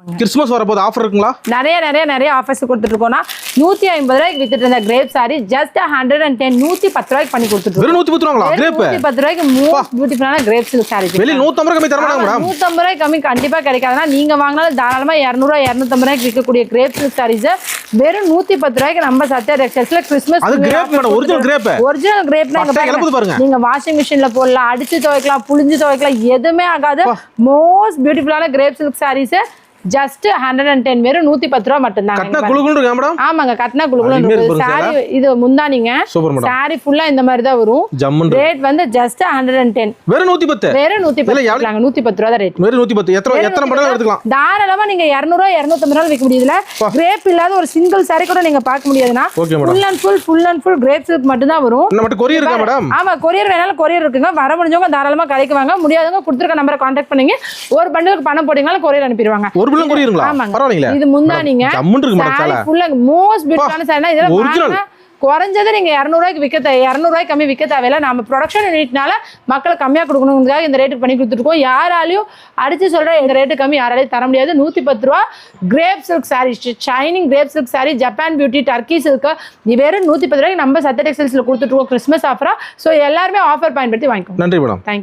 Christmas வரப்போது offer இருக்குங்களா? நிறைய ஆஃபர்ஸ் கொடுத்துட்டு இருக்கோம்னா 150 ரூபாய்க்கு வித்துட்டு இருந்த கிரேப் சாரி ஜஸ்ட் 110 110 ரூபாய்க்கு பண்ணி கொடுத்துட்டு வெறும் 110 ரூபாங்களா கிரேப்? 110 ரூபாய்க்கு மோஸ்ட் பியூட்டிஃபுல்லான கிரேப் சில்க் சாரி. வெளிய 150 ரூபாய் கம்மி தர மாட்டாங்க மேடம். 150 ரூபாய் கம்மி கண்டிப்பா கிடைக்காதுனா நீங்க வாங்குனாலும் தாராளமா 200 ரூபாய் 250 ரூபாய்க்கு விற்கக்கூடிய கிரேப் சில்க் சாரீஸ் வெறும் 110 ரூபாய்க்கு நம்ம சத்யா டெக்ஸ்டைல்ஸ்ல கிறிஸ்மஸ் அது crepe madam original crepe. Original கிரேப்னா பாருங்க. நீங்க வாஷிங் மெஷின்ல போடலாம், அடிச்சு துவைக்கலாம், புளிஞ்சு துவைக்கலாம், எதுவுமே ஆகாது. மோஸ்ட் பியூட்டிஃபுல்லான கிரேப் சில்க் சாரீஸ் ஜஸ்ட் 110 வெறும் 110 ரூபாய் மட்டும் தான். கட்னா குளுகுளு இருக்கு மேடம். ஆமாங்க கட்னா குளுகுளு இருக்கு. சாரி இது முந்தானிங்க. சாரி ஃபுல்லா இந்த மாதிரி தான் வரும். ரேட் வந்து ஜஸ்ட் 110 வெறும் 110. வெறும் 110 இல்லங்க 110 ரூபாய் தான் ரேட். வெறும் 110. எத்தனை பண்டல் எடுத்துக்கலாம்? தாராளமா நீங்க 200 ரூபாய் 250 ரூபாய் விக்க முடியுதுல. கிரேப் இல்லாத ஒரு சிங்கிள் சாரி கூட நீங்க பார்க்க முடியாதுனா full and full crepe silk மட்டும் தான் வரும். நம்ம கொரியர் இருக்கா மேடம்? ஆமா கொரியர் வேணாலும் கொரியர் இருக்குங்க. வர முடிஞ்சவங்க தாராளமா கடைக்கு வாங்க, முடியாதவங்க கொடுத்திருக்க நம்பரை கான்டாக்ட் பண்ணுங்க. ஒரு பண்டலுக்கு பணம் போடுங்கனால கொரியர் அனுப்பிடுவாங்க. இது முந்தானிங்க. சாரி ஃபுல்லா மோஸ்ட் பியூட்டிஃபுல்லான சாரினா இதெல்லாம் குறைஞ்சது நீங்க 200 ரூபாய்க்கு விற்க 200 ரூபாய்க்கு கம்மி விற்க தேவையில்ல. நம்ம ப்ரொடக்ஷன் யூனிட்னால மக்களுக்கு கம்மியா கொடுக்கணுங்கிறதுக்காக இந்த ரேட்டுக்கு பண்ணி கொடுத்துருக்கோம். யாராலையும் அடிச்சு சொல்ற இந்த ரேட்டு கம்மி யாராலையும் தர முடியாது. 110 ரூபா grape silk sorry, shining grape silk sorry, Japan beauty, Turkey silk வெறும் 110 ரூபாய்க்கு நம்ம சத்யா டெக்ஸ்டைல்ஸ்ல கொடுத்துட்டு இருக்கோம் கிறிஸ்மஸ் ஆஃபரா. ஸோ எல்லாருமே ஆஃபர் பயன்படுத்தி வாங்கிக்கோங்க. நன்றி மேடம். தேங்க்யூ.